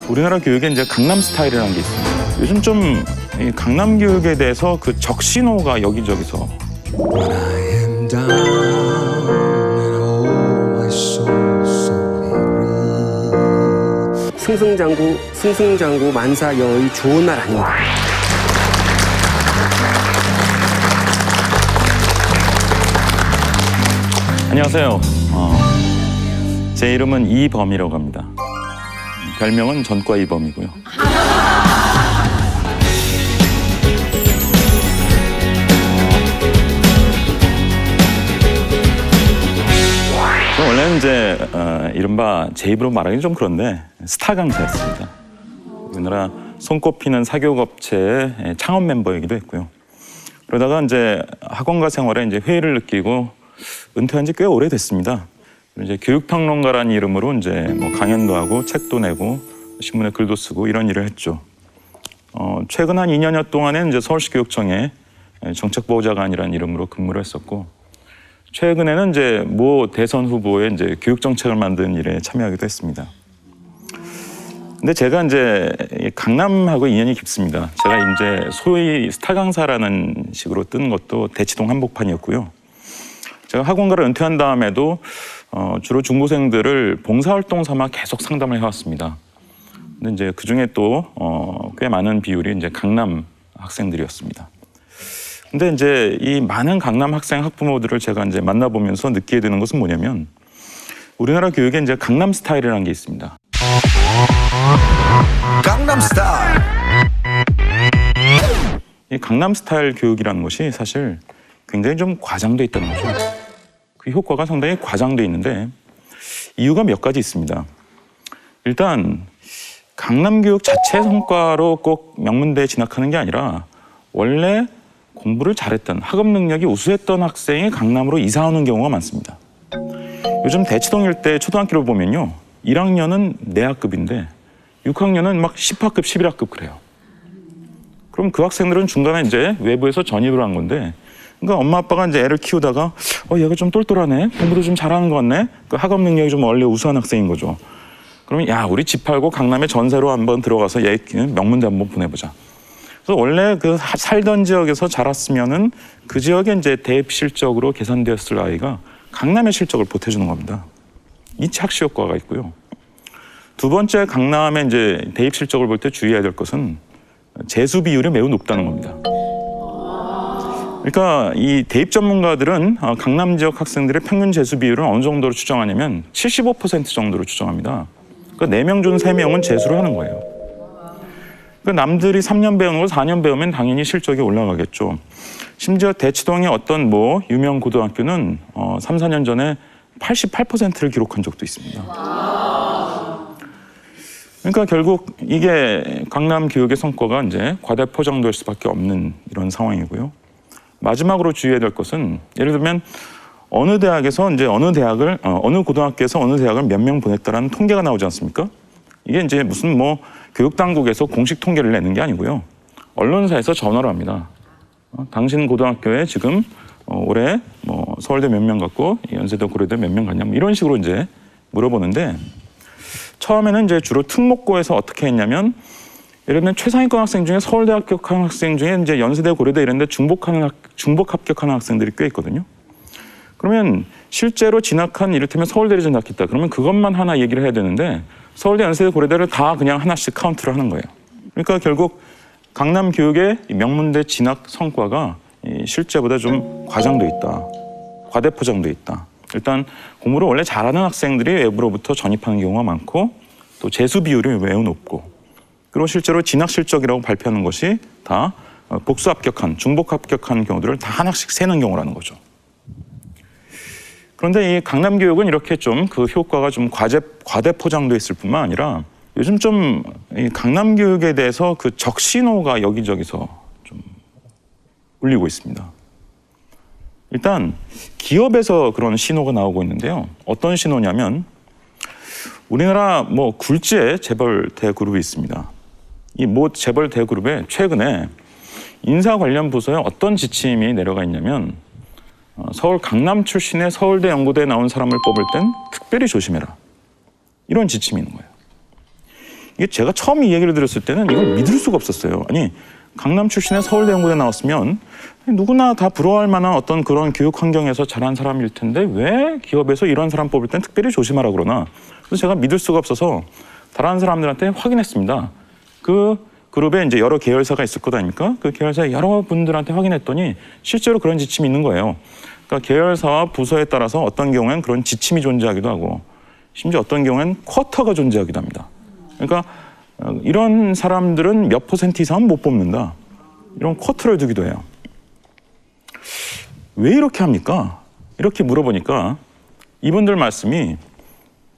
우리나라 교육에 이제 강남 스타일이라는 게 있습니다. 요즘 좀 이 강남 교육에 대해서 그 적신호가 여기저기서 When I am down and oh my soul so weary. 승승장구 만사여의 좋은 날 아닌가. 안녕하세요. 제 이름은 이범이라고 합니다. 별명은 전과 이범이고요. 원래는 이제 이른바 제 입으로 말하기 좀 그런데 스타 강사였습니다. 우리나라 손꼽히는 사교업체의 창업 멤버이기도 했고요. 그러다가 이제 학원가 생활에 이제 회의를 느끼고 은퇴한 지 꽤 오래됐습니다. 이제 교육평론가라는 이름으로 이제 뭐 강연도 하고 책도 내고 신문에 글도 쓰고 이런 일을 했죠. 최근 한 2년여 동안은 이제 서울시 교육청에 정책보좌관이라는 이름으로 근무를 했었고, 최근에는 이제 모 대선 후보의 이제 교육 정책을 만드는 일에 참여하기도 했습니다. 근데 제가 이제 강남하고 인연이 깊습니다. 제가 이제 소위 스타 강사라는 식으로 뜬 것도 대치동 한복판이었고요. 제가 학원가를 은퇴한 다음에도 주로 중고생들을 봉사활동 삼아 계속 상담을 해왔습니다. 근데 이제 그 중에 또 꽤 많은 비율이 이제 강남 학생들이었습니다. 근데 이제 이 많은 강남 학생 학부모들을 제가 이제 만나보면서 느끼게 되는 것은 뭐냐면, 우리나라 교육에 이제 강남 스타일이라는 게 있습니다. 강남 스타일. 이 강남 스타일 교육이라는 것이 사실 굉장히 좀 과장돼 있다는 거죠. 그 효과가 상당히 과장돼 있는데 이유가 몇 가지 있습니다. 일단 강남 교육 자체 성과로 꼭 명문대에 진학하는 게 아니라 원래 공부를 잘했던, 학업 능력이 우수했던 학생이 강남으로 이사 오는 경우가 많습니다. 요즘 대치동 일대 초등학교를 보면요, 1학년은 내학급인데 6학년은 막 10학급, 11학급 그래요. 그럼 그 학생들은 중간에 이제 외부에서 전입을 한 건데, 그러니까 엄마 아빠가 이제 애를 키우다가 얘가 좀 똘똘하네, 공부도 좀 잘하는 것 같네, 그 학업 능력이 좀 원래 우수한 학생인 거죠. 그러면 야, 우리 집 팔고 강남에 전세로 한번 들어가서 얘 명문대 한번 보내보자. 그래서 원래 그 살던 지역에서 자랐으면은 그 지역에 이제 대입 실적으로 계산되었을 아이가 강남의 실적을 보태주는 겁니다. 이 착시 효과가 있고요. 두 번째, 강남의 이제 대입 실적을 볼 때 주의해야 될 것은 재수 비율이 매우 높다는 겁니다. 그러니까 이 대입 전문가들은 강남 지역 학생들의 평균 재수 비율을 어느 정도로 추정하냐면 75% 정도로 추정합니다. 그러니까 4명 중 3명은 재수를 하는 거예요. 그러니까 남들이 3년 배우는 걸 4년 배우면 당연히 실적이 올라가겠죠. 심지어 대치동의 어떤 뭐 유명 고등학교는 3, 4년 전에 88%를 기록한 적도 있습니다. 그러니까 결국 이게 강남 교육의 성과가 이제 과대 포장될 수밖에 없는 이런 상황이고요. 마지막으로 주의해야 될 것은, 예를 들면 어느 대학에서 이제 어느 고등학교에서 어느 대학을 몇 명 보냈다라는 통계가 나오지 않습니까? 이게 이제 무슨 뭐 교육 당국에서 공식 통계를 내는 게 아니고요. 언론사에서 전화를 합니다. 당신 고등학교에 지금 올해 뭐 서울대 몇 명 갔고 연세대 고려대 몇 명 갔냐, 뭐 이런 식으로 이제 물어보는데, 처음에는 이제 주로 특목고에서 어떻게 했냐면, 예를 들면 최상위권 학생 중에 서울대 합격하는 학생 중에 이제 연세대 고려대 이런 데 중복 합격하는 학생들이 꽤 있거든요. 그러면 실제로 진학한, 이를테면 서울대를 진학했다. 그러면 그것만 하나 얘기를 해야 되는데 서울대, 연세대, 고려대를 다 그냥 하나씩 카운트를 하는 거예요. 그러니까 결국 강남 교육의 명문대 진학 성과가 실제보다 좀 과장돼 있다. 과대 포장돼 있다. 일단 공부를 원래 잘하는 학생들이 외부로부터 전입하는 경우가 많고, 또 재수 비율이 매우 높고, 그리고 실제로 진학 실적이라고 발표하는 것이 다 복수 합격한, 중복 합격한 경우들을 다 하나씩 세는 경우라는 거죠. 그런데 이 강남 교육은 이렇게 좀 그 효과가 좀 과대 포장돼 있을 뿐만 아니라 요즘 좀 이 강남 교육에 대해서 그 적신호가 여기저기서 좀 울리고 있습니다. 일단 기업에서 그런 신호가 나오고 있는데요. 어떤 신호냐면, 우리나라 뭐 굴지의 재벌 대그룹이 있습니다. 이 모 재벌 대그룹에 최근에 인사 관련 부서에 어떤 지침이 내려가 있냐면, 서울 강남 출신의 서울대 연고대에 나온 사람을 뽑을 땐 특별히 조심해라. 이런 지침이 있는 거예요. 이게 제가 처음 이 얘기를 들었을 때는 이걸 믿을 수가 없었어요. 아니 강남 출신의 서울대연구대 나왔으면 누구나 다 부러워할 만한 어떤 그런 교육 환경에서 자란 사람일 텐데 왜 기업에서 이런 사람 뽑을 땐 특별히 조심하라 그러나. 그래서 제가 믿을 수가 없어서 다른 사람들한테 확인했습니다. 그 그룹에 이제 여러 계열사가 있을 것 아닙니까? 그 계열사 여러 분들한테 확인했더니 실제로 그런 지침이 있는 거예요. 그러니까 계열사와 부서에 따라서 어떤 경우엔 그런 지침이 존재하기도 하고 심지어 어떤 경우엔 쿼터가 존재하기도 합니다. 그러니까 이런 사람들은 몇 % 이상은 못 뽑는다. 이런 쿼터를 두기도 해요. 왜 이렇게 합니까? 이렇게 물어보니까 이분들 말씀이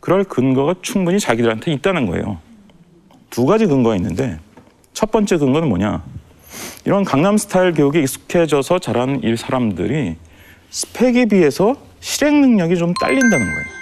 그럴 근거가 충분히 자기들한테 있다는 거예요. 두 가지 근거가 있는데 첫 번째 근거는 뭐냐? 이런 강남 스타일 교육에 익숙해져서 자란 이 사람들이 스펙에 비해서 실행 능력이 좀 딸린다는 거예요.